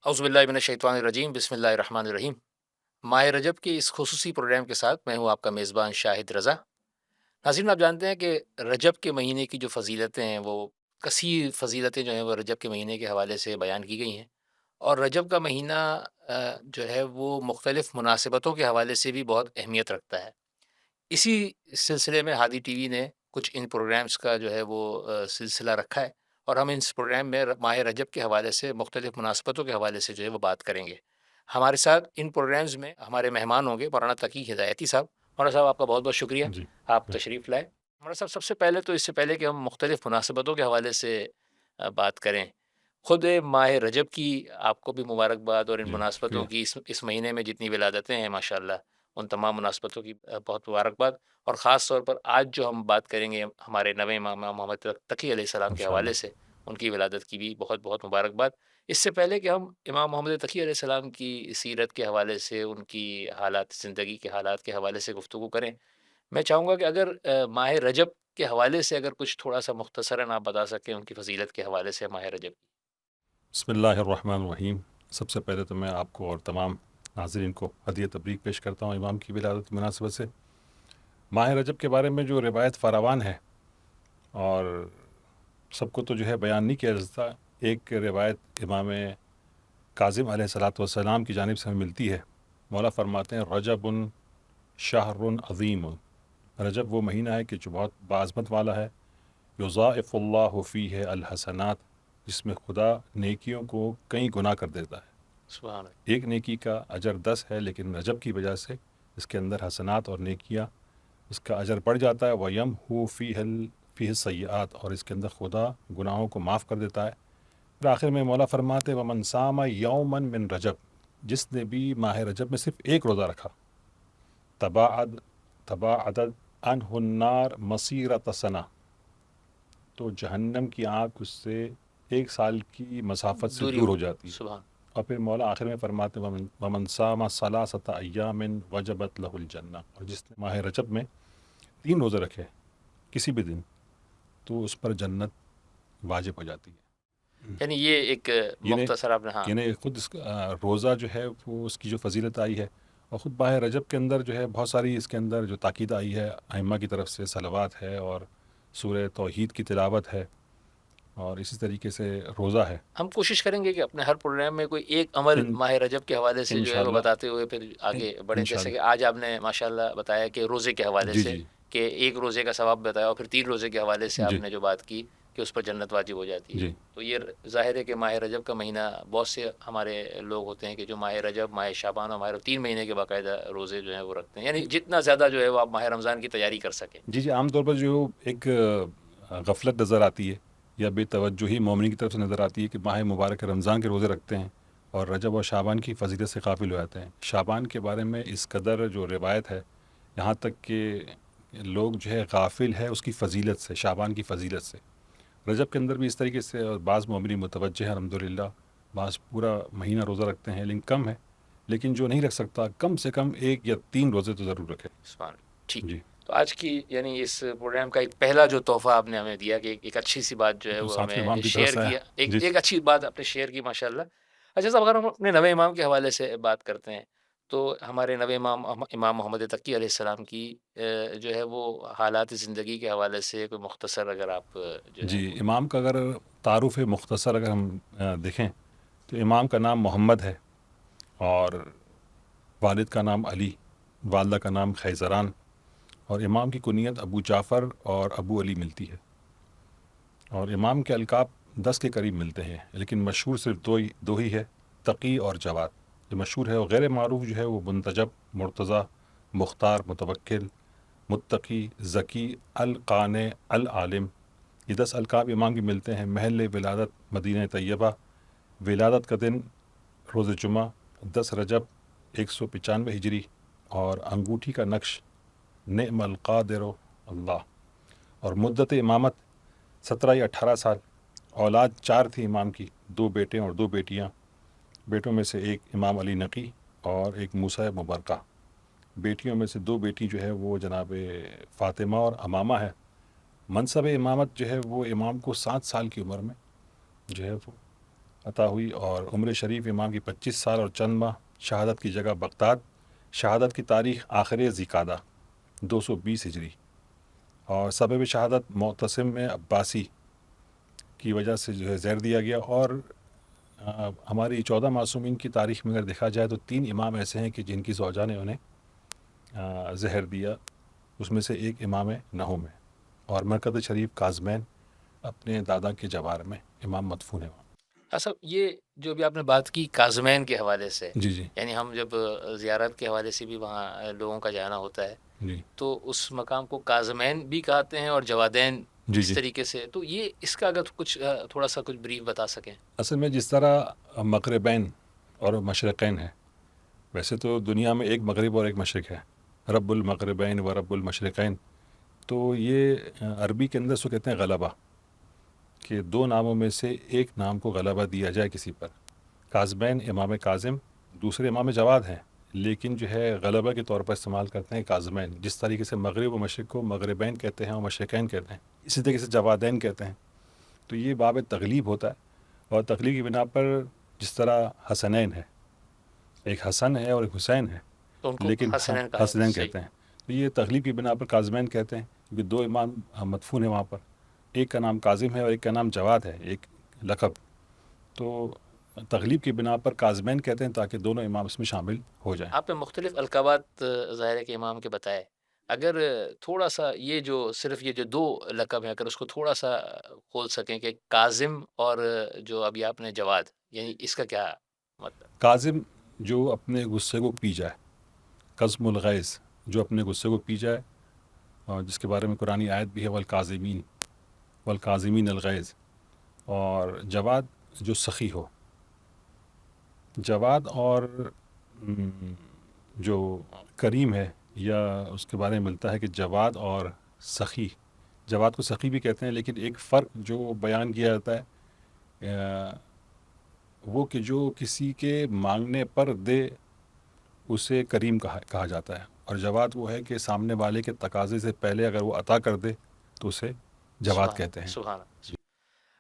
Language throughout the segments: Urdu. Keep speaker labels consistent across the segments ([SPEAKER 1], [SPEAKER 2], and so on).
[SPEAKER 1] اعوذ باللہ من الشیطان الرجیم، بسم اللہ الرحمن الرحیم۔ ماہ رجب کے اس خصوصی پروگرام کے ساتھ میں ہوں آپ کا میزبان شاہد رضا۔ ناظرین، آپ جانتے ہیں کہ رجب کے مہینے کی جو فضیلتیں ہیں وہ کثیر فضیلتیں جو ہیں وہ رجب کے مہینے کے حوالے سے بیان کی گئی ہیں، اور رجب کا مہینہ جو ہے وہ مختلف مناسبتوں کے حوالے سے بھی بہت اہمیت رکھتا ہے۔ اسی سلسلے میں ہادی ٹی وی نے کچھ ان پروگرامز کا جو ہے وہ سلسلہ رکھا ہے، اور ہم اس پروگرام میں ماہ رجب کے حوالے سے مختلف مناسبتوں کے حوالے سے جو ہے وہ بات کریں گے۔ ہمارے ساتھ ان پروگرامز میں ہمارے مہمان ہوں گے مولانا تقی ہدایتی صاحب۔ مولانا صاحب، آپ کا بہت بہت شکریہ،
[SPEAKER 2] جی
[SPEAKER 1] آپ تشریف لائے۔ مولانا صاحب، سب سے پہلے تو اس سے پہلے کہ ہم مختلف مناسبتوں کے حوالے سے بات کریں، خود ماہ رجب کی آپ کو بھی مبارکباد، اور ان
[SPEAKER 2] جی
[SPEAKER 1] مناسبتوں
[SPEAKER 2] شکریہ.
[SPEAKER 1] کی اس مہینے میں جتنی ولادتیں ہیں ماشاءاللہ، ان تمام مناسبتوں کی بہت مبارکباد۔ اور خاص طور پر آج جو ہم بات کریں گے ہمارے نویں امام محمد تقی علیہ السلام کے
[SPEAKER 2] انشاءاللہ.
[SPEAKER 1] حوالے سے، ان کی ولادت کی بھی بہت بہت مبارکباد۔ اس سے پہلے کہ ہم امام محمد تقی علیہ السلام کی سیرت کے حوالے سے، ان کی حالات زندگی کے حالات کے حوالے سے گفتگو کریں، میں چاہوں گا کہ اگر ماہ رجب کے حوالے سے اگر کچھ تھوڑا سا مختصراً آپ بتا سکیں ان کی فضیلت کے حوالے سے ماہ رجب کی۔
[SPEAKER 2] بسم اللہ الرحمن الرحیم. سب سے پہلے تو میں آپ کو اور تمام ناظرین کو ہدیہ تبریک پیش کرتا ہوں امام کی ولادت کی مناسبت سے. ماہ رجب کے بارے میں جو روایت فراوان ہے، اور سب کو تو جو ہے بیان نہیں کیا جا سکتا. ایک روایت امام کاظم علیہ الصلاۃ والسلام کی جانب سے ہمیں ملتی ہے. مولا فرماتے ہیں رجب شہر عظیم. رجب وہ مہینہ ہے کہ جو بہت بعظمت والا ہے. یضاعف اللہ فیہ الحسنات، جس میں خدا نیکیوں کو کئی گنا کر دیتا ہے.
[SPEAKER 1] سبحان اللہ۔
[SPEAKER 2] ایک نیکی کا اجر 10 ہے، لیکن رجب کی وجہ سے اس کے اندر حسنات اور نیکیاں، اس کا اجر بڑھ جاتا ہے. وَيَمْحُو فِيهِ السَّيِّئَاتِ، اور اس کے اندر خدا گناہوں کو معاف کر دیتا ہے. پھر آخر میں مولا فرماتے وَمَنْ صَامَ يَوْمًا مِّن رجب، جس نے بھی ماہ رجب میں صرف ایک روزہ رکھا، تباعدت عنہ النار مسیرۃ سنہ، تو جہنم کی آنکھ اس سے 1 سال کی مسافت سے
[SPEAKER 1] دوری
[SPEAKER 2] دور ہو جاتی ہے.
[SPEAKER 1] سبحان۔
[SPEAKER 2] اور پھر مولا آخر میں فرماتے ومن صام ثلاثۃ ایام وجبت لہ الجنہ، اور جس نے ماہ رجب میں 3 روزے رکھے کسی بھی دن، تو اس پر جنت واجب ہو جاتی ہے.
[SPEAKER 1] یعنی یہ ایک
[SPEAKER 2] یعنی
[SPEAKER 1] مختصر آپ نے، ہاں
[SPEAKER 2] یعنی خود اس روزہ جو ہے وہ اس کی جو فضیلت آئی ہے، اور خود ماہ رجب کے اندر جو ہے بہت ساری اس کے اندر جو تاکید آئی ہے ائمہ کی طرف سے، صلوات ہے اور سورہ توحید کی تلاوت ہے، اور اسی طریقے سے روزہ ہے.
[SPEAKER 1] ہم کوشش کریں گے کہ اپنے ہر پروگرام میں کوئی ایک عمل
[SPEAKER 2] ان
[SPEAKER 1] ماہ رجب کے حوالے سے جو ہے وہ
[SPEAKER 2] انشاءاللہ
[SPEAKER 1] بتاتے ہوئے پھر آگے بڑھیں، جیسے کہ
[SPEAKER 2] انشاءاللہ.
[SPEAKER 1] آج آپ نے ماشاءاللہ بتایا کہ روزے کے حوالے
[SPEAKER 2] جی
[SPEAKER 1] سے،
[SPEAKER 2] جی
[SPEAKER 1] کہ ایک روزے کا ثواب بتایا، اور پھر 3 روزے کے حوالے سے آپ
[SPEAKER 2] جی
[SPEAKER 1] نے جو بات کی کہ اس پر جنت واجب ہو جاتی ہے۔
[SPEAKER 2] جی
[SPEAKER 1] تو یہ ظاہر ہے کہ ماہ رجب کا مہینہ، بہت سے ہمارے لوگ ہوتے ہیں کہ جو ماہ رجب، ماہ شعبان اور ماہ رجب 3 مہینے کے باقاعدہ روزے جو ہیں وہ رکھتے ہیں، یعنی جتنا زیادہ جو ہے وہ آپ ماہ رمضان کی تیاری کر سکیں۔
[SPEAKER 2] جی جی. عام طور پر جو ایک غفلت نظر آتی ہے یا بے توجہی مومنین کی طرف سے نظر آتی ہے کہ ماہ مبارک رمضان کے روزے رکھتے ہیں اور رجب اور شعبان کی فضیلت سے غافل ہو جاتے ہیں. شعبان کے بارے میں اس قدر جو روایت ہے، یہاں تک کہ لوگ جو ہے غافل ہے اس کی فضیلت سے، شعبان کی فضیلت سے. رجب کے اندر بھی اس طریقے سے، اور بعض مومنین متوجہ ہیں الحمدللہ، بعض پورا مہینہ روزہ رکھتے ہیں، لیکن کم ہے. لیکن جو نہیں رکھ سکتا کم سے کم 1 یا 3 روزے تو ضرور رکھے.
[SPEAKER 1] سبحان اللہ۔ ٹھیک،
[SPEAKER 2] جی.
[SPEAKER 1] تو آج کی یعنی اس پروگرام کا ایک پہلا جو تحفہ آپ نے ہمیں دیا کہ ایک اچھی سی بات جو ہے
[SPEAKER 2] جو
[SPEAKER 1] وہ
[SPEAKER 2] ساتھ
[SPEAKER 1] ہمیں
[SPEAKER 2] امام کی طرف
[SPEAKER 1] شیئر
[SPEAKER 2] سے ہے.
[SPEAKER 1] کیا،
[SPEAKER 2] جی
[SPEAKER 1] ایک اچھی بات آپ نے شیئر کی ماشاءاللہ۔ اچھا صاحب، اگر ہم اپنے نوے امام کے حوالے سے بات کرتے ہیں تو ہمارے نوے امام امام محمد تقی علیہ السلام کی جو ہے وہ حالات زندگی کے حوالے سے کوئی مختصر اگر آپ جو ہے
[SPEAKER 2] جی.
[SPEAKER 1] وہ۔
[SPEAKER 2] امام کا اگر تعارف مختصر اگر ہم دیکھیں تو امام کا نام محمد ہے، اور والد کا نام علی، والدہ کا نام خیزران، اور امام کی کنیت ابو جعفر اور ابو علی ملتی ہے. اور امام کے القاب 10 کے قریب ملتے ہیں، لیکن مشہور صرف دو ہی ہے، تقی اور جواد. جو مشہور ہے، وہ غیر معروف جو ہے وہ منتجب، مرتضیٰ، مختار، متوکل، متقی، ذکی، القانع، العالم. یہ 10 القاب امام کی ملتے ہیں. محل ولادت مدینہ طیبہ. ولادت کا دن روز جمعہ 10 رجب 195 ہجری، اور انگوٹھی کا نقش نعم القادر اللہ. اور مدت امامت 17 یا 18 سال. اولاد 4 تھی امام کی، 2 بیٹے اور 2 بیٹیاں. بیٹوں میں سے ایک امام علی نقی اور ایک موسیٰ مبرکہ. بیٹیوں میں سے 2 بیٹی جو ہے وہ جناب فاطمہ اور امامہ ہے. منصب امامت جو ہے وہ امام کو 7 سال کی عمر میں جو ہے وہ عطا ہوئی، اور عمر شریف امام کی 25 سال اور چند ماہ، شہادت کی جگہ بغداد، شہادت کی تاریخ آخر ذیقعدہ 220 ہجری، اور سبب شہادت معتصم میں عباسی کی وجہ سے جو ہے زہر دیا گیا۔ اور ہماری 14 معصومین کی تاریخ میں اگر دیکھا جائے تو 3 امام ایسے ہیں کہ جن کی زوجہ نے انہیں زہر دیا، اس میں سے ایک امام نہوم ہے، اور مرکز شریف کاظمین اپنے دادا کے جوار میں امام مدفون ہے وہاں۔
[SPEAKER 1] اصل یہ جو بھی آپ نے بات کی کاظمین کے حوالے سے،
[SPEAKER 2] جی جی
[SPEAKER 1] یعنی ہم جب زیارت کے حوالے سے بھی وہاں لوگوں کا جانا ہوتا ہے
[SPEAKER 2] جی
[SPEAKER 1] تو اس مقام کو کاظمین بھی کہتے ہیں اور جوادین
[SPEAKER 2] جی
[SPEAKER 1] اس
[SPEAKER 2] جی
[SPEAKER 1] طریقے سے، تو یہ اس کا اگر کچھ تھوڑا سا کچھ بریف بتا سکیں۔
[SPEAKER 2] اصل میں جس طرح مغربین اور مشرقین ہے، ویسے تو دنیا میں ایک مغرب اور ایک مشرق ہے، رب المغربین و رب المشرقین، تو یہ عربی کے اندر اس کو کہتے ہیں غلبہ، کہ 2 ناموں میں سے ایک نام کو غلبہ دیا جائے کسی پر۔ کاظمین امام کاظم، دوسرے امام جواد ہیں، لیکن جو ہے غلبہ کے طور پر استعمال کرتے ہیں کاظمین، جس طریقے سے مغرب و مشرق کو مغربین کہتے ہیں اور مشرقین کہتے ہیں، اسی طریقے سے جوادین کہتے ہیں۔ تو یہ باب تغلیب ہوتا ہے، اور تغلیب کی بنا پر جس طرح حسنین ہے، ایک حسن ہے اور ایک حسین ہے،
[SPEAKER 1] تو ان کو
[SPEAKER 2] لیکن
[SPEAKER 1] حسنین کہا جاتا ہے،
[SPEAKER 2] حسنین
[SPEAKER 1] صحیح۔
[SPEAKER 2] کہتے ہیں، تو یہ تغلیب کی بنا پر کاظمین کہتے ہیں، کیونکہ 2 امام مدفون ہیں وہاں پر، ایک کا نام کاظم ہے اور ایک کا نام جواد ہے، ایک لقب، تو تغلیب کی بنا پر کاظمین کہتے ہیں تاکہ دونوں امام اس میں شامل ہو جائیں۔
[SPEAKER 1] آپ نے مختلف القابات ظاہر ہے کہ امام کے بتائے، اگر تھوڑا سا یہ جو صرف یہ جو 2 لقب ہیں اگر اس کو تھوڑا سا کھول سکیں کہ کاظم اور جو ابھی آپ نے جواد، یعنی اس کا کیا مطلب؟
[SPEAKER 2] کاظم جو اپنے غصے کو پی جائے، قزم الغیظ، جو اپنے غصے کو پی جائے، اور جس کے بارے میں قرآنی آیت بھی ہے والکاظمین الغیظ، اور جواد جو سخی ہو۔ جواد اور جو کریم ہے، یا اس کے بارے میں ملتا ہے کہ جواد اور سخی، جواد کو سخی بھی کہتے ہیں، لیکن ایک فرق جو بیان کیا جاتا ہے وہ کہ جو کسی کے مانگنے پر دے اسے کریم کہا جاتا ہے، اور جواد وہ ہے کہ سامنے والے کے تقاضے سے پہلے اگر وہ عطا کر دے تو اسے جواد
[SPEAKER 1] سبحان
[SPEAKER 2] کہتے ہیں۔
[SPEAKER 1] سبحان اللہ۔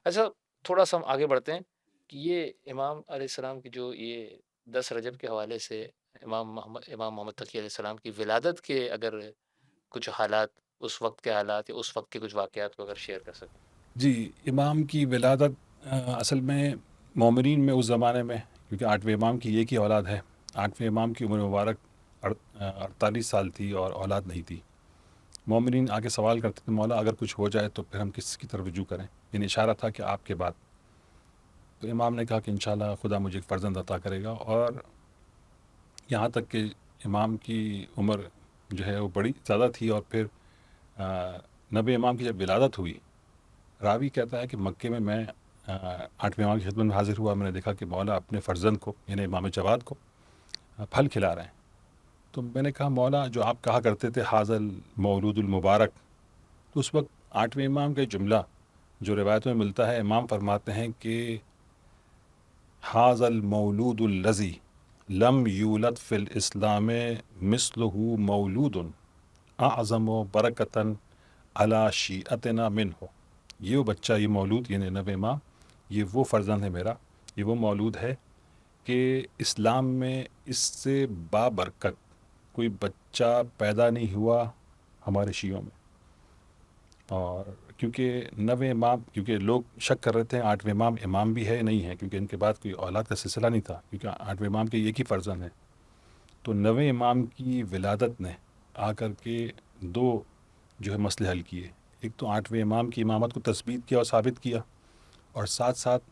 [SPEAKER 1] اچھا، تھوڑا سا ہم آگے بڑھتے ہیں کہ یہ امام علیہ السلام کی جو یہ 10 رجب کے حوالے سے امام محمد تقی علیہ السلام کی ولادت کے اگر کچھ حالات، اس وقت کے حالات یا اس وقت کے کچھ واقعات کو اگر شیئر کر سکیں۔
[SPEAKER 2] جی، امام کی ولادت اصل میں مومنین میں اس زمانے میں، کیونکہ 8ویں امام کی ایک ہی اولاد ہے، 8ویں امام کی عمر مبارک 48 سال تھی اور اولاد نہیں تھی۔ مومنین آگے سوال کرتے تھے، مولا اگر کچھ ہو جائے تو پھر ہم کس کی طرف رجوع کریں، یعنی اشارہ تھا کہ آپ کے بعد۔ تو امام نے کہا کہ انشاءاللہ خدا مجھے ایک فرزند عطا کرے گا، اور یہاں تک کہ امام کی عمر جو ہے وہ بڑی زیادہ تھی، اور پھر نبی امام کی جب ولادت ہوئی، راوی کہتا ہے کہ مکے میں 8ویں امام کی خدمت میں حاضر ہوا، میں نے دیکھا کہ مولا اپنے فرزند کو یعنی امام جواد کو پھل کھلا رہے ہیں۔ تو میں نے کہا مولا جو آپ کہا کرتے تھے حاضل مولود المبارک، تو اس وقت 8ویں امام کا جملہ جو روایتوں میں ملتا ہے، امام فرماتے ہیں کہ حاضل مولود الذی لم یولد فی الاسلام مثلہ مولود اعظم و برکتاً علی شیعتنا منہ، یہ وہ بچہ، یہ مولود یعنی نبی امام، یہ وہ فرزند ہے میرا، یہ وہ مولود ہے کہ اسلام میں اس سے بابرکت کوئی بچہ پیدا نہیں ہوا ہمارے شیعوں میں۔ اور کیونکہ 9ویں امام، کیونکہ لوگ شک کر رہے تھے 8ویں امام امام بھی ہے نہیں ہے، کیونکہ ان کے بعد کوئی اولاد کا سلسلہ نہیں تھا، کیونکہ 8ویں امام کے ایک ہی فرزند ہیں۔ تو 9ویں امام کی ولادت نے آ کر کے 2 جو ہے مسئلے حل کیے، ایک تو 8ویں امام کی امامت کو تثبیت کیا اور ثابت کیا، اور ساتھ ساتھ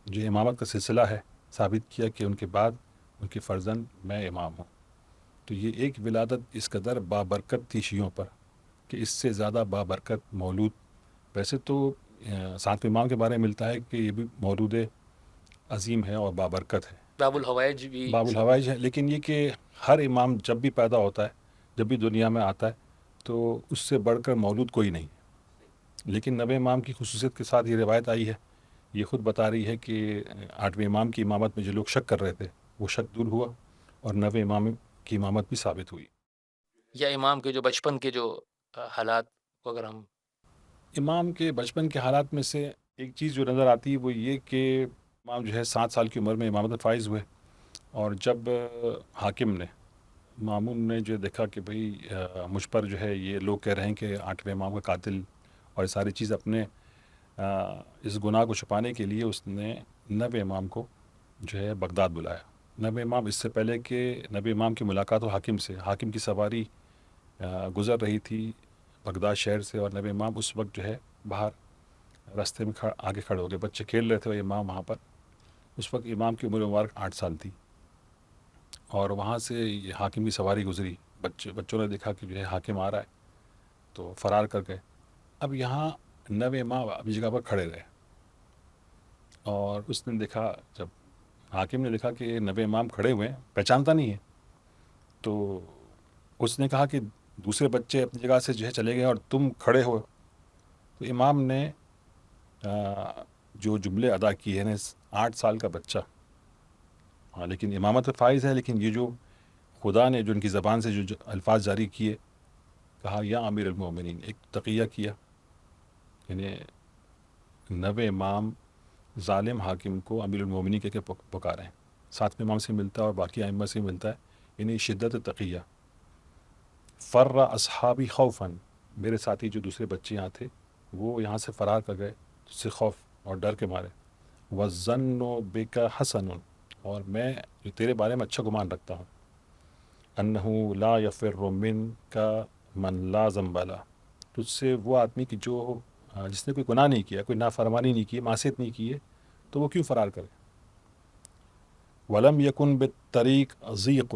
[SPEAKER 2] جو امامت کا سلسلہ ہے ثابت کیا کہ ان کے بعد ان کے فرزند میں امام ہوں۔ تو یہ ایک ولادت اس قدر بابرکت تھی شیعوں پر کہ اس سے زیادہ بابرکت مولود، ویسے تو 7ویں امام کے بارے میں ملتا ہے کہ یہ بھی مولود عظیم ہے اور بابرکت ہے،
[SPEAKER 1] باب الحوائج بھی
[SPEAKER 2] باب الحوائج ہے، لیکن یہ کہ ہر امام جب بھی پیدا ہوتا ہے، جب بھی دنیا میں آتا ہے، تو اس سے بڑھ کر مولود کوئی نہیں، لیکن 9ویں امام کی خصوصیت کے ساتھ یہ روایت آئی ہے، یہ خود بتا رہی ہے کہ 8ویں امام کی امامت میں جو لوگ شک کر رہے تھے وہ شک دور ہوا، اور 9ویں امام کی امامت بھی ثابت ہوئی۔
[SPEAKER 1] یا امام کے جو بچپن کے جو حالات کو اگر ہم
[SPEAKER 2] امام کے بچپن کے حالات میں سے ایک چیز جو نظر آتی ہے وہ یہ کہ امام جو ہے 7 سال کی عمر میں امامت میں فائز ہوئے، اور جب حاکم نے، مامون نے جو دیکھا کہ بھئی مجھ پر جو ہے یہ لوگ کہہ رہے ہیں کہ 8ویں امام کا قاتل اور یہ ساری چیز، اپنے اس گناہ کو چھپانے کے لیے اس نے 9ویں امام کو جو ہے بغداد بلایا۔ 9ویں امام، اس سے پہلے کہ 9ویں امام کی ملاقات ہو حاکم سے، حاکم کی سواری گزر رہی تھی بغداد شہر سے، اور 9ویں امام اس وقت جو ہے باہر راستے میں آگے کھڑے ہو گئے، بچے کھیل رہے تھے، اور امام وہاں پر، اس وقت امام کی عمر مبارک 8 سال تھی، اور وہاں سے یہ حاکم کی سواری گزری، بچوں نے دیکھا کہ جو ہے حاکم آ رہا ہے تو فرار کر گئے۔ اب یہاں 9ویں امام اپنی جگہ پر کھڑے رہے، اور اس نے دیکھا، جب حاکم نے دیکھا کہ 9ویں امام کھڑے ہوئے ہیں، پہچانتا نہیں ہے، تو اس نے کہا کہ دوسرے بچے اپنی جگہ سے جو ہے چلے گئے اور تم کھڑے ہو۔ تو امام نے جو جملے ادا کیے ہیں، 8 سال کا بچہ، ہاں لیکن امامت پہ فائز ہے، لیکن یہ جو خدا نے جو ان کی زبان سے جو الفاظ جاری کیے، کہا یا امیر المومنین، ایک تقیہ کیا، یعنی 9ویں امام ظالم حاکم کو امیر المومنین کہہ کے پکارے ہیں، 7ویں امام سے ملتا ہے اور باقی ائمہ سے ملتا ہے، یعنی شدت تقیہ۔ فر اصحابی خوفاً، میرے ساتھی جو دوسرے بچے یہاں تھے وہ یہاں سے فرار کر گئے اس سے خوف اور ڈر کے مارے۔ وَالظَّنُّ بِكَ حَسَنٌ، اور میں جو تیرے بارے میں اچھا گمان رکھتا ہوں، انہ لا یفر منک من لا ذنب لہ، تجھ سے وہ آدمی کی جو جس نے کوئی گناہ نہیں کیا، کوئی نافرمانی نہیں کی، معصیت نہیں کی ہے، تو وہ کیوں فرار کرے۔ ولم یکن بالطریق ضیق،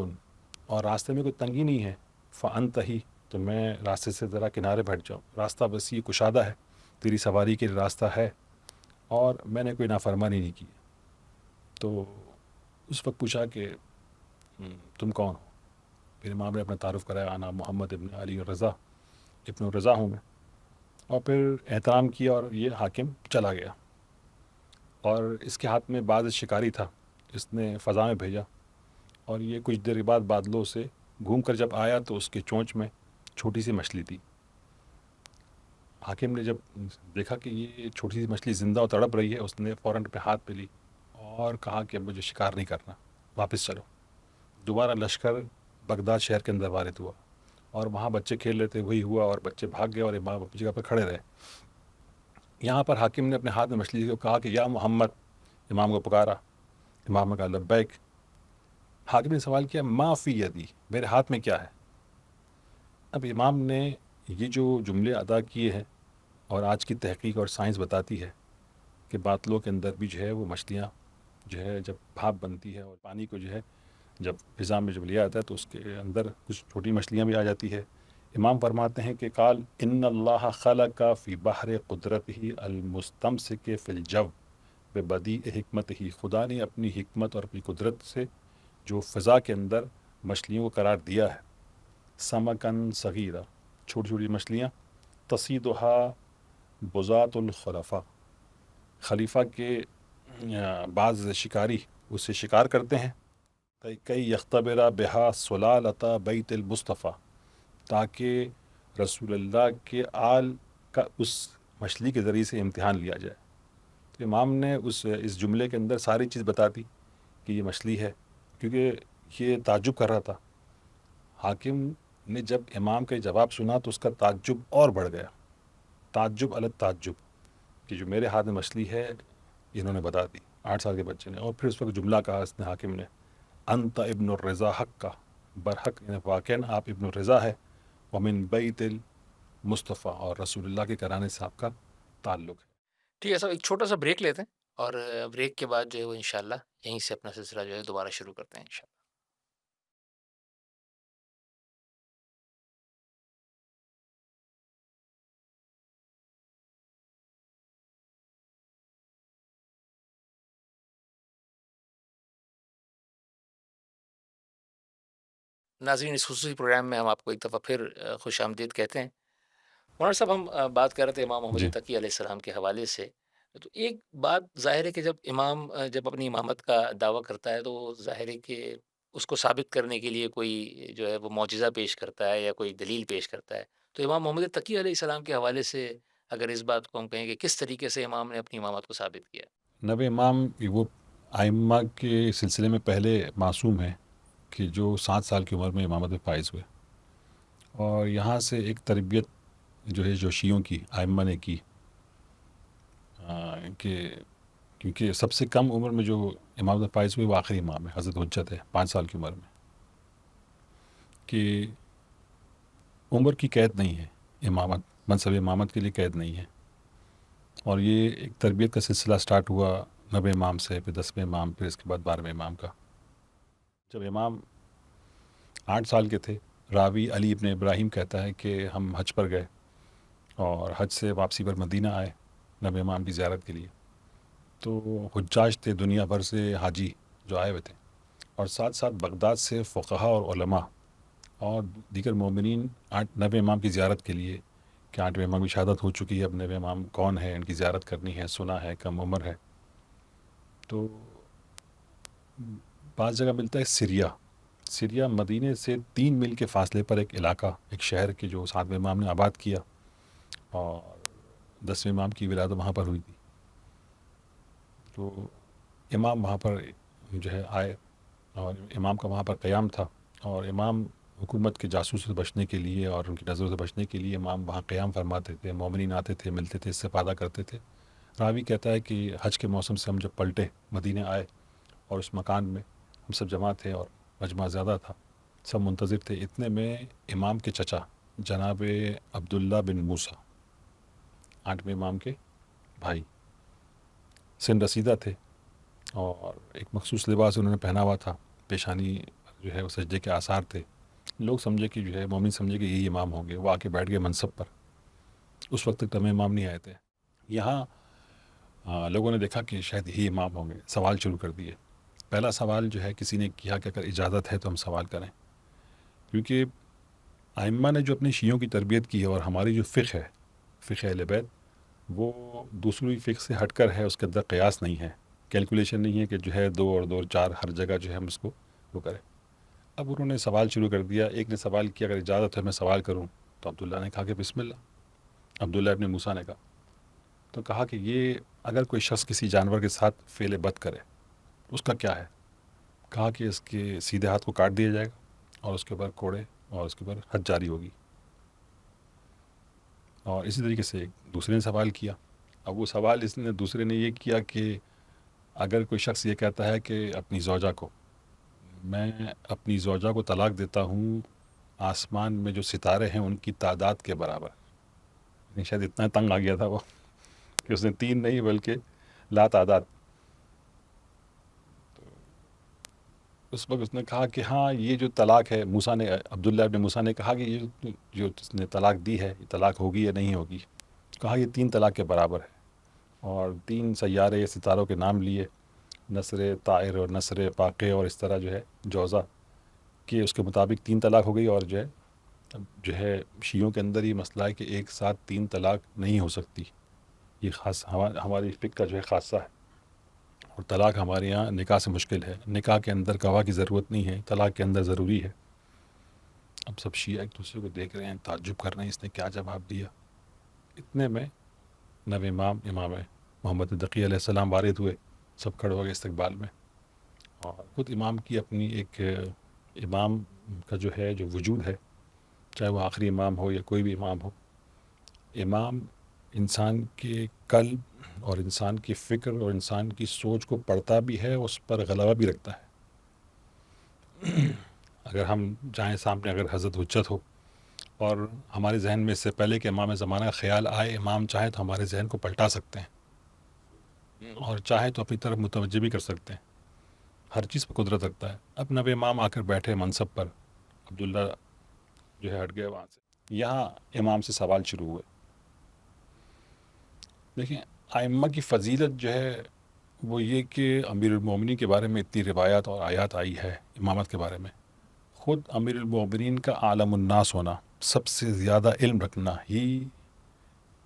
[SPEAKER 2] اور راستے میں کوئی تنگی نہیں ہے، فانتہی، تو میں راستے سے ذرا کنارے بیٹھ جاؤں، راستہ وسیع کشادہ ہے، تیری سواری کے لیے راستہ ہے، اور میں نے کوئی نافرمانی نہیں کی۔ تو اس وقت پوچھا کہ تم کون ہو؟ پھر امام نے اپنا تعارف کرایا، انا محمد ابن علی رضا، ابن رضا ہوں میں، اور پھر احترام کیا، اور یہ حاکم چلا گیا۔ اور اس کے ہاتھ میں بعض شکاری تھا، اس نے فضا میں بھیجا، اور یہ کچھ دیر کے بعد بادلوں سے گھوم کر جب آیا تو اس کے چونچ میں چھوٹی سی مچھلی تھی۔ حاکم نے جب دیکھا کہ یہ چھوٹی سی مچھلی زندہ اور تڑپ رہی ہے، اس نے فوراً اپنے ہاتھ پہ لی اور کہا کہ اب مجھے شکار نہیں کرنا، واپس چلو۔ دوبارہ لشکر بغداد شہر کے اندر وارد ہوا، اور وہاں بچے کھیل رہے تھے، وہی ہوا، اور بچے بھاگ گئے اور امام اپنی جگہ پر کھڑے رہے۔ یہاں پر حاکم نے اپنے ہاتھ میں مچھلی کو کہا کہ یا محمد، امام کو پکارا، امام نے کہا لبیک۔ حاکم نے سوال کیا ما فی یدی، میرے ہاتھ میں کیا ہے؟ اب امام نے یہ جو جملے ادا کیے ہیں، اور آج کی تحقیق اور سائنس بتاتی ہے کہ باطلوں کے اندر بھی جو ہے وہ مچھلیاں جو ہے جب بھاپ بنتی ہے، اور پانی کو جو ہے جب فضا میں جب لیا جاتا ہے تو اس کے اندر کچھ چھوٹی مچھلیاں بھی آ جاتی ہے۔ امام فرماتے ہیں کہ قال ان اللہ خلق فی بحر قدرتہ المستمسک فی الجو ببدیع حکمت ہی، خدا نے اپنی حکمت اور اپنی قدرت سے جو فضا کے اندر مچھلیوں کو قرار دیا ہے، سمکن صغیرہ، چھوٹی چھوٹی مچھلیاں، تصیدہا بزات الخلفاء، خلیفہ کے بعض شکاری اسے شکار کرتے ہیں، کئی یختبرہ بہا سلالتا بیت المصطفیٰ، تاکہ رسول اللہ کے آل کا اس مچھلی کے ذریعے سے امتحان لیا جائے۔ تو امام نے اس جملے کے اندر ساری چیز بتا دی کہ یہ مچھلی ہے، کیونکہ یہ تعجب کر رہا تھا۔ حاکم نے جب امام کا جواب سنا تو اس کا تعجب اور بڑھ گیا، تعجب علی تعجب، کہ جو میرے ہاتھ میں مچھلی ہے انہوں نے بتا دی، 8 سال کے بچے نے۔ اور پھر اس وقت جملہ کہا اس نے، حاکم نے، انت ابن الرضا حق کا، برحق، یعنی واقعاً آپ ابن الرضا ہے، ومن بیت المصطفیٰ، اور رسول اللہ کے گھرانے سے آپ کا تعلق ہے۔
[SPEAKER 1] ٹھیک ہے صاحب، ایک چھوٹا سا بریک لیتے ہیں، اور بریک کے بعد جو ہے وہ انشاءاللہ یہیں سے اپنا سلسلہ جو ہے دوبارہ شروع کرتے ہیں انشاءاللہ۔ ناظرین، اس خصوصی پروگرام میں ہم آپ کو ایک دفعہ پھر خوش آمدید کہتے ہیں۔ مولانا صاحب، ہم بات کر رہے تھے امام محمد
[SPEAKER 2] جی
[SPEAKER 1] تقی علیہ السلام کے حوالے سے، تو ایک بات ظاہر ہے کہ جب امام جب اپنی امامت کا دعویٰ کرتا ہے تو وہ ظاہر ہے کہ اس کو ثابت کرنے کے لیے کوئی جو ہے وہ معجزہ پیش کرتا ہے یا کوئی دلیل پیش کرتا ہے۔ تو امام محمد تقی علیہ السلام کے حوالے سے اگر اس بات کو ہم کہیں کہ کس طریقے سے امام نے اپنی امامت کو ثابت کیا؟
[SPEAKER 2] نب امام وہ آئمہ کے سلسلے میں پہلے معصوم ہیں کہ جو 7 سال کی عمر میں امامت میں فائز ہوئے، اور یہاں سے ایک تربیت جو ہے جو شیعوں کی آئمہ نے کی، کہ کیونکہ سب سے کم عمر میں جو امامت میں فائز ہوئے وہ آخری امام ہے، حضرت حجت ہے 5 سال کی عمر میں، کہ عمر کی قید نہیں ہے، امامت منصب امامت کے لیے قید نہیں ہے، اور یہ ایک تربیت کا سلسلہ سٹارٹ ہوا 9 امام سے، پھر 10ویں امام، پھر اس کے بعد 12ویں امام کا۔ جب امام 8 سال کے تھے، راوی علی ابن ابراہیم کہتا ہے کہ ہم حج پر گئے، اور حج سے واپسی پر مدینہ آئے 9 امام کی زیارت کے لیے، تو حجاج تھے دنیا بھر سے حاجی جو آئے ہوئے تھے، اور ساتھ ساتھ بغداد سے فقہا اور علماء اور دیگر مومنین 9 امام کی زیارت کے لیے، کہ 8ویں امام کی شہادت ہو چکی ہے، اب 9 امام کون ہے، ان کی زیارت کرنی ہے، سنا ہے کم عمر ہے۔ تو بعض جگہ ملتا ہے سریا مدینے سے 3 میل کے فاصلے پر ایک علاقہ، ایک شہر کے جو 7ویں امام نے آباد کیا، اور 10ویں امام کی ولادت وہاں پر ہوئی تھی۔ تو امام وہاں پر جو ہے آئے، اور امام کا وہاں پر قیام تھا، اور امام حکومت کے جاسوس سے بچنے کے لیے اور ان کی نظروں سے بچنے کے لیے امام وہاں قیام فرماتے تھے، مومنین آتے تھے، ملتے تھے، استفادہ کرتے تھے۔ راوی کہتا ہے کہ حج کے موسم سے ہم جب پلٹے مدینے آئے، اور اس مکان میں ہم سب جمع تھے، اور مجمع زیادہ تھا، سب منتظر تھے، اتنے میں امام کے چچا جناب عبداللہ بن موسیٰ، 8ویں امام کے بھائی، سن رسیدہ تھے، اور ایک مخصوص لباس انہوں نے پہنا ہوا تھا، پیشانی جو ہے وہ سجدے کے آثار تھے، لوگ سمجھے کہ جو ہے مومن سمجھے کہ یہی امام ہوں گے، وہ آ کے بیٹھ گئے منصب پر۔ اس وقت تک 9 امام نہیں آئے تھے۔ یہاں لوگوں نے دیکھا کہ شاید یہی امام ہوں گے، سوال شروع کر دیے۔ پہلا سوال جو ہے کسی نے کیا کہ اگر اجازت ہے تو ہم سوال کریں، کیونکہ ائمہ نے جو اپنی شیعوں کی تربیت کی ہے، اور ہماری جو فقہ ہے، فقہ اہل بیت، وہ دوسری فقہ سے ہٹ کر ہے، اس کے اندر قیاس نہیں ہے، کیلکولیشن نہیں ہے کہ جو ہے 2 اور 2 4 ہر جگہ جو ہے ہم اس کو وہ کریں۔ اب انہوں نے سوال شروع کر دیا، ایک نے سوال کیا اگر اجازت ہے میں سوال کروں، تو عبداللہ نے کہا کہ بسم اللہ، عبداللہ ابن موسیٰ نے کہا، تو کہا کہ یہ اگر کوئی شخص کسی جانور کے ساتھ فعل بد کرے اس کا کیا ہے؟ کہا کہ اس کے سیدھے ہاتھ کو کاٹ دیا جائے گا، اور اس کے اوپر کوڑے، اور اس کے اوپر حد جاری ہوگی۔ اور اسی طریقے سے ایک دوسرے نے سوال کیا، اب وہ سوال دوسرے نے یہ کیا کہ اگر کوئی شخص یہ کہتا ہے کہ اپنی زوجہ کو، میں اپنی زوجہ کو طلاق دیتا ہوں آسمان میں جو ستارے ہیں ان کی تعداد کے برابر، یعنی شاید اتنا تنگ آ گیا تھا وہ کہ اس نے 3 نہیں بلکہ لا تعداد، اس وقت اس نے کہا کہ ہاں یہ جو طلاق ہے، موسیٰ نے، عبداللہ ابن موسیٰ نے کہا کہ یہ جو اس نے طلاق دی ہے یہ طلاق ہوگی یا نہیں ہوگی؟ کہا یہ 3 طلاق کے برابر ہے، اور 3 سیارے یا ستاروں کے نام لیے، نصر، طائر اور نصر، پاقے، اور اس طرح جو ہے جوزہ، کہ اس کے مطابق 3 طلاق ہو گئی، اور جو ہے شیعوں کے اندر یہ مسئلہ ہے کہ ایک ساتھ 3 طلاق نہیں ہو سکتی، یہ خاص ہماری فقہ کا جو ہے خاصہ ہے، اور طلاق ہمارے یہاں نکاح سے مشکل ہے، نکاح کے اندر گواہ کی ضرورت نہیں ہے، طلاق کے اندر ضروری ہے۔ اب سب شیعہ ایک دوسرے کو دیکھ رہے ہیں، تعجب کر رہے ہیں اس نے کیا جواب دیا۔ اتنے میں 9 امام، امام محمد تقی علیہ السلام وارد ہوئے، سب کھڑے ہو گئے استقبال میں، اور خود امام کی اپنی ایک امام کا جو ہے جو وجود ہے، چاہے وہ آخری امام ہو یا کوئی بھی امام ہو، امام انسان کے قلب اور انسان کی فکر اور انسان کی سوچ کو پڑھتا بھی ہے، اس پر غلبہ بھی رکھتا ہے۔ اگر ہم جائیں سامنے، اگر حضرت حجت ہو، اور ہمارے ذہن میں اس سے پہلے کہ امام زمانہ کا خیال آئے، امام چاہے تو ہمارے ذہن کو پلٹا سکتے ہیں، اور چاہے تو اپنی طرف متوجہ بھی کر سکتے ہیں، ہر چیز پر قدرت رکھتا ہے۔ اب 9 امام آ کر بیٹھے منصب پر، عبداللہ جو ہے ہٹ گئے وہاں سے، یہاں امام سے سوال شروع ہوئے۔ دیکھیں ائمہ کی فضیلت جو ہے وہ یہ کہ امیر المومنین کے بارے میں اتنی روایات اور آیات آئی ہے امامت کے بارے میں، خود امیر المومنین کا عالم الناس ہونا، سب سے زیادہ علم رکھنا ہی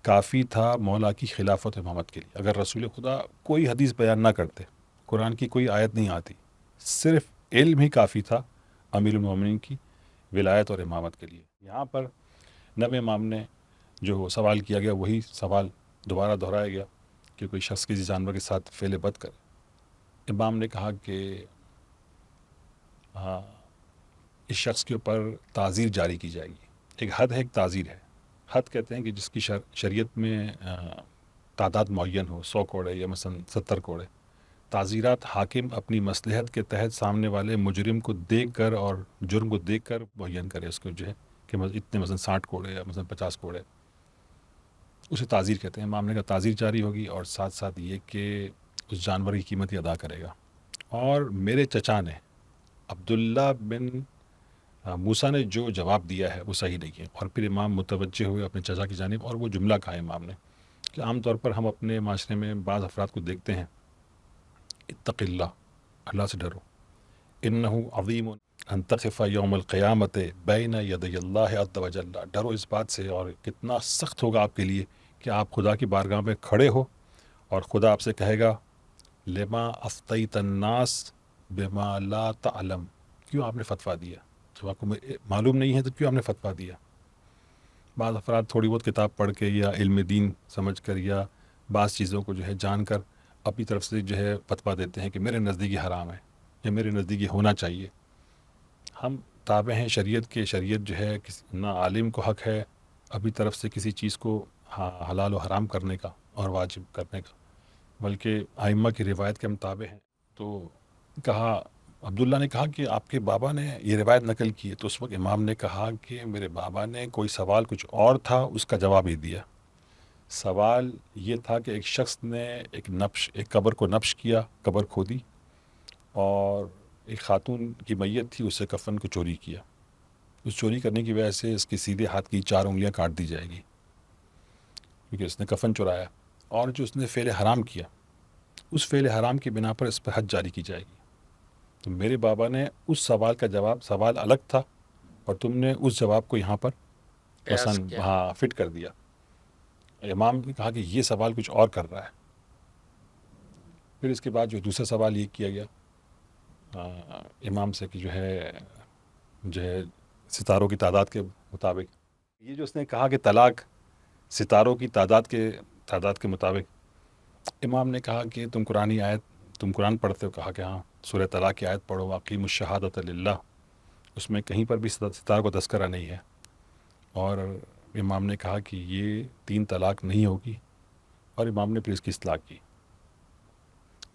[SPEAKER 2] کافی تھا مولا کی خلافت و امامت کے لیے۔ اگر رسول خدا کوئی حدیث بیان نہ کرتے، قرآن کی کوئی آیت نہیں آتی، صرف علم ہی کافی تھا امیر المومنین کی ولایت اور امامت کے لیے۔ یہاں پر 9 امام نے جو سوال کیا گیا وہی سوال دوبارہ دہرایا گیا کہ کوئی شخص کسی جانور کے ساتھ فعل بد کرے، امام نے کہا کہ اس شخص کے اوپر تعزیر جاری کی جائے گی۔ ایک حد ہے، ایک تعزیر ہے۔ حد کہتے ہیں کہ جس کی شریعت میں تعداد معین ہو، 100 کوڑے یا مثلا 70 کوڑے۔ تعزیرات حاکم اپنی مصلحت کے تحت سامنے والے مجرم کو دیکھ کر اور جرم کو دیکھ کر معین کرے اس کو، جو ہے کہ اتنے مثلا 60 کوڑے یا مثلا 50 کوڑے، اسے تعزیر کہتے ہیں۔ امام نے کہا تعزیر جاری ہوگی، اور ساتھ ساتھ یہ کہ اس جانور کی قیمت ہی ادا کرے گا۔ اور میرے چچا نے عبداللہ بن موسیٰ نے جو جواب دیا ہے وہ صحیح نہیں ہے۔ اور پھر امام متوجہ ہوئے اپنے چچا کی جانب، اور وہ جملہ کہا امام نے کہ عام طور پر ہم اپنے معاشرے میں بعض افراد کو دیکھتے ہیں، اتق اللہ، اللہ سے ڈرو، انہ عظیم ان تقف یوم القیامت بین یدی اللہ عز وجل، ڈرو اس بات سے، اور کتنا سخت ہوگا آپ کے لیے کہ آپ خدا کی بارگاہ میں کھڑے ہو اور خدا آپ سے کہے گا لما افتیت الناس بما لا تعلم، کیوں آپ نے فتویٰ دیا، جب آپ کو معلوم نہیں ہے تو کیوں آپ نے فتویٰ دیا۔ بعض افراد تھوڑی بہت کتاب پڑھ کے یا علم دین سمجھ کر یا بعض چیزوں کو جو ہے جان کر اپنی طرف سے جو ہے فتویٰ دیتے ہیں کہ میرے نزدیک یہ حرام ہے یا میرے نزدیک یہ ہونا چاہیے۔ ہم تابع ہیں شریعت کے، شریعت جو ہے نہ عالم کو حق ہے اپنی طرف سے کسی چیز کو حلال و حرام کرنے کا اور واجب کرنے کا، بلکہ ائمہ کی روایت کے ہم تابع ہیں۔ تو کہا، عبداللہ نے کہا کہ آپ کے بابا نے یہ روایت نقل کی ہے، تو اس وقت امام نے کہا کہ میرے بابا نے کوئی سوال کچھ اور تھا، اس کا جواب ہی دیا۔ سوال یہ تھا کہ ایک شخص نے ایک قبر کو نبش کیا، قبر کھودی، اور ایک خاتون کی میت تھی، اسے کفن کو چوری کیا۔ اس چوری کرنے کی وجہ سے اس کی سیدھے ہاتھ کی 4 انگلیاں کاٹ دی جائے گی، کیونکہ اس نے کفن چرایا۔ اور جو اس نے فعل حرام کیا، اس فعل حرام کی بنا پر اس پر حد جاری کی جائے گی۔ تو میرے بابا نے اس سوال کا جواب، سوال الگ تھا اور تم نے اس جواب کو یہاں پر
[SPEAKER 1] قیاس کیا۔
[SPEAKER 2] فٹ کر دیا۔ امام نے کہا کہ یہ سوال کچھ اور کر رہا ہے۔ پھر اس کے بعد جو دوسرا سوال یہ کیا گیا امام سے کہ جو ہے ستاروں کی تعداد کے مطابق، یہ جو اس نے کہا کہ طلاق ستاروں کی تعداد کے مطابق، امام نے کہا کہ تم قرآن پڑھتے ہو، کہا کہ ہاں سورہ طلاق کی آیت پڑھو، اقیموا الشہادۃ للہ، اس میں کہیں پر بھی ستاروں کا تذکرہ نہیں ہے۔ اور امام نے کہا کہ یہ 3 طلاق نہیں ہوگی، اور امام نے پھر اس کی اصلاح کی۔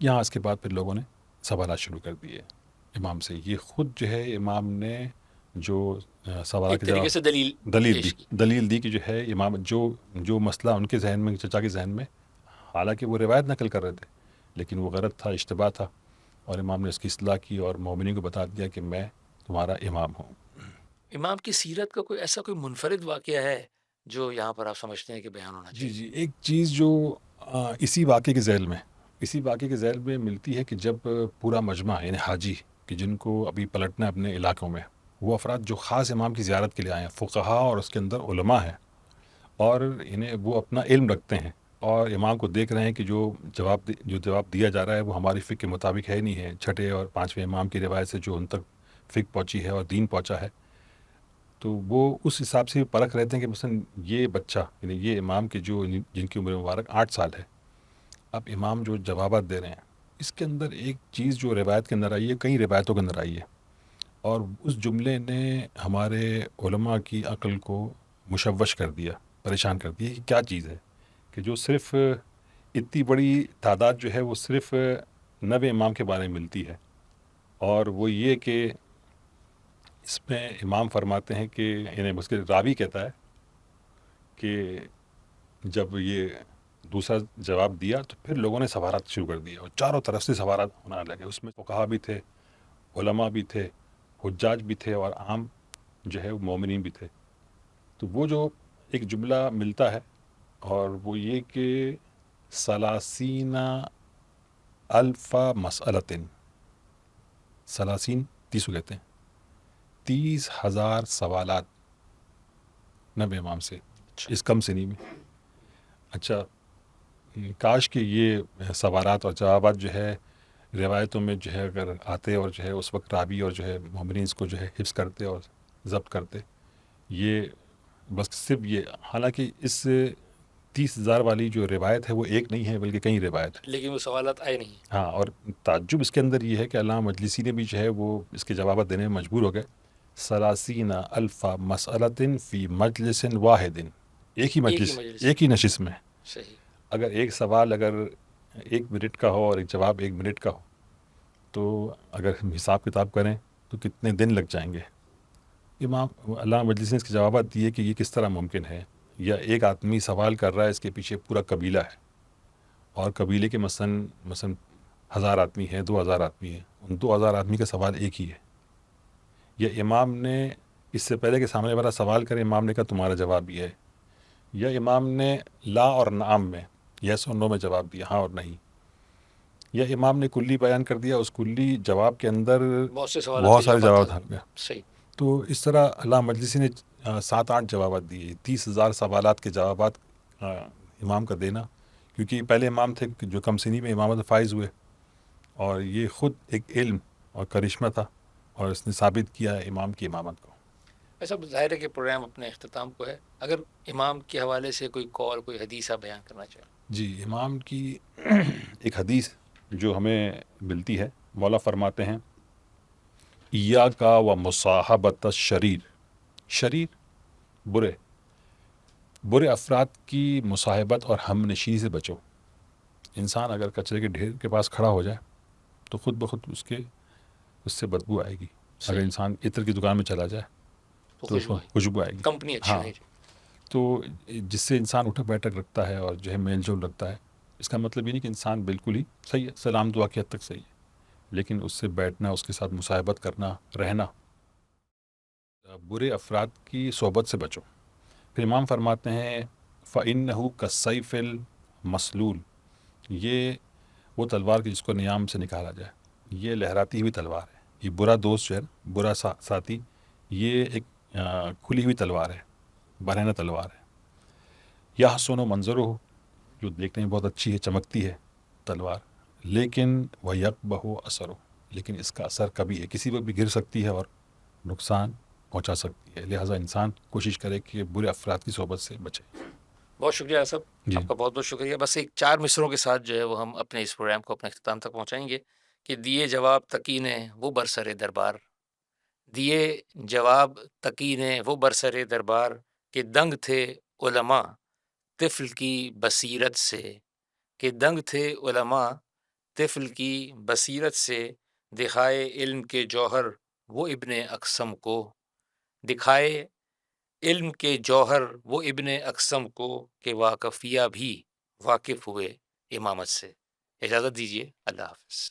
[SPEAKER 2] یہاں اس کے بعد پھر لوگوں نے سوالات شروع کر دیے امام سے۔ یہ خود جو ہے امام نے جو سوالات کے
[SPEAKER 1] طریقے سے
[SPEAKER 2] دلیل دی کہ جو ہے امام جو مسئلہ ان کے ذہن میں، چچا کے ذہن میں، حالانکہ وہ روایت نقل کر رہے تھے لیکن وہ غلط تھا، اشتباہ تھا، اور امام نے اس کی اصلاح کی اور مومنین کو بتا دیا کہ میں تمہارا امام ہوں۔
[SPEAKER 1] امام کی سیرت کا ایسا کوئی منفرد واقعہ ہے جو یہاں پر آپ سمجھتے ہیں کہ بیان ہونا چاہیے؟
[SPEAKER 2] جی، ایک چیز جو اسی واقعے کے ذیل میں ملتی ہے کہ جب پورا مجمع یعنی حاجی کہ جن کو ابھی پلٹنا ہے اپنے علاقوں میں، وہ افراد جو خاص امام کی زیارت کے لیے آئے ہیں، فقہا اور اس کے اندر علماء ہیں، اور انہیں وہ اپنا علم رکھتے ہیں اور امام کو دیکھ رہے ہیں کہ جو جواب دیا جا رہا ہے وہ ہماری فقہ کے مطابق ہے نہیں ہے، 6 اور 5ویں امام کی روایت سے جو ان تک فقہ پہنچی ہے اور دین پہنچا ہے، تو وہ اس حساب سے پرکھ رہتے ہیں کہ مثلا یہ بچہ یعنی یہ امام کے جن کی عمر مبارک 8 سال ہے، اب امام جو جوابات دے رہے ہیں اس کے اندر ایک چیز جو روایت کے اندر آئی ہے، کئی روایتوں کے اندر آئی ہے، اور اس جملے نے ہمارے علماء کی عقل کو مشوش کر دیا، پریشان کر دیا کہ کیا چیز ہے کہ جو صرف اتنی بڑی تعداد جو ہے وہ صرف 9 امام کے بارے میں ملتی ہے، اور وہ یہ کہ اس میں امام فرماتے ہیں کہ یعنی اس کے راوی کہتا ہے کہ جب یہ دوسرا جواب دیا تو پھر لوگوں نے سوالات شروع کر دیا اور چاروں طرف سے سوالات ہونا لگے، اس میں فقہا بھی تھے، علماء بھی تھے، حجاج بھی تھے، اور عام جو ہے مومنین بھی تھے۔ تو وہ جو ایک جملہ ملتا ہے اور وہ یہ کہ 30,000 مسئلتن، 30 کہتے ہیں 30,000 سوالات 9 امام سے اس کم سنی میں۔ اچھا، کاش کہ یہ سوالات اور جوابات جو ہے روایتوں میں جو ہے اگر آتے اور جو ہے اس وقت راوی اور جو ہے مومنین اس کو جو ہے حفظ کرتے اور ضبط کرتے، یہ بس صرف یہ، حالانکہ اس 30,000 والی جو روایت ہے وہ ایک نہیں ہے بلکہ کئی روایت ہے.
[SPEAKER 1] لیکن وہ سوالات آئے نہیں.
[SPEAKER 2] ہاں، اور تعجب اس کے اندر یہ ہے کہ علامہ مجلسی نے بھی جو ہے وہ اس کے جوابات دینے میں مجبور ہو گئے. 30,000 مسئلۃ فی مجلس واحد، ایک ہی مجلس،
[SPEAKER 1] مجلس.
[SPEAKER 2] ایک ہی نشست میں.
[SPEAKER 1] صحیح.
[SPEAKER 2] اگر ایک سوال اگر 1 منٹ کا ہو اور ایک جواب 1 منٹ کا ہو تو اگر ہم حساب کتاب کریں تو کتنے دن لگ جائیں گے. امام علامہ مجلسی نے اس کے جوابات دیے کہ یہ کس طرح ممکن ہے، یا ایک آدمی سوال کر رہا ہے، اس کے پیچھے پورا قبیلہ ہے، اور قبیلے کے مثلاً 1000 آدمی ہیں، 2000 آدمی ہیں، ان 2000 آدمی کا سوال ایک ہی ہے. یا امام نے اس سے پہلے کہ سامنے والا سوال کرے امام نے کہا تمہارا جواب یہ ہے، یا امام نے لا اور نعم میں، یس اور نو میں جواب دیا، ہاں اور نہیں، یا امام نے کلی بیان کر دیا، اس کلی جواب کے اندر
[SPEAKER 1] بہت سے سوالات
[SPEAKER 2] بہت
[SPEAKER 1] کے
[SPEAKER 2] سارے
[SPEAKER 1] جوابات
[SPEAKER 2] جوابات آ گئے.
[SPEAKER 1] صحیح.
[SPEAKER 2] تو اس طرح علامہ مجلسی نے 7-8 جوابات دیے. 30,000 سوالات کے جوابات امام کا دینا، کیونکہ پہلے امام تھے جو کم سنی میں امامت فائز ہوئے، اور یہ خود ایک علم اور کرشمہ تھا، اور اس نے ثابت کیا امام کی امامت کو.
[SPEAKER 1] ایسا ظاہر ہے کہ پروگرام اپنے اختتام کو ہے، اگر امام کے حوالے سے کوئی قول، کوئی حدیث آپ بیان کرنا چاہیں.
[SPEAKER 2] جی، امام کی ایک حدیث جو ہمیں ملتی ہے، مولا فرماتے ہیں ایاکا و مصاحبۃ الشریر، شریر برے افراد کی مصاحبت اور ہم نشینی سے بچو. انسان اگر کچرے کے ڈھیر کے پاس کھڑا ہو جائے تو خود بخود اس سے بدبو آئے گی. اگر انسان عطر کی دکان میں چلا جائے تو خوشبو آئے گی.
[SPEAKER 1] کمپنی اچھی
[SPEAKER 2] ہاں،
[SPEAKER 1] نہیں.
[SPEAKER 2] تو جس سے انسان اٹھک بیٹھک رکھتا ہے اور جو ہے میل جول رکھتا ہے، اس کا مطلب یہ نہیں کہ انسان بالکل ہی صحیح ہے، سلام دعا کی حد تک صحیح ہے، لیکن اس سے بیٹھنا، اس کے ساتھ مصاحبت کرنا، رہنا، برے افراد کی صحبت سے بچو. پھر امام فرماتے ہیں فَإِنَّهُ كَالسَّيْفِ الْمَسْلُولِ، یہ وہ تلوار کی جس کو نیام سے نکالا جائے، یہ لہراتی ہوئی تلوار ہے. یہ برا دوست جو ہے، برا ساتھی، یہ ایک کھلی ہوئی تلوار ہے، برہنہ تلوار ہے. یا حسن و منظر ہو، جو دیکھنے میں بہت اچھی ہے، چمکتی ہے تلوار، لیکن وہ یکبہ اثر ہو، لیکن اس کا اثر کبھی ہے، کسی وقت بھی گر سکتی ہے اور نقصان پہنچا سکتی ہے. لہٰذا انسان کوشش کرے کہ برے افراد کی صحبت سے بچے.
[SPEAKER 1] بہت شکریہ صاحب.
[SPEAKER 2] جی،
[SPEAKER 1] آپ کا بہت بہت شکریہ. بس ایک 4 مصروں کے ساتھ جو ہے وہ ہم اپنے اس پروگرام کو اپنے اختتام تک پہنچائیں گے کہ دیے جواب تکینے وہ برسر دربار، دیے جواب تکینے وہ برسر دربار، کہ دنگ تھے علماء طفل کی بصیرت سے، کہ دنگ تھے علماء طفل کی بصیرت سے، دکھائے علم کے جوہر وہ ابن اقسم کو، دکھائے علم کے جوہر وہ ابن اقسم کو، کہ واقفیہ بھی واقف ہوئے امامت سے. اجازت دیجیے، اللہ حافظ.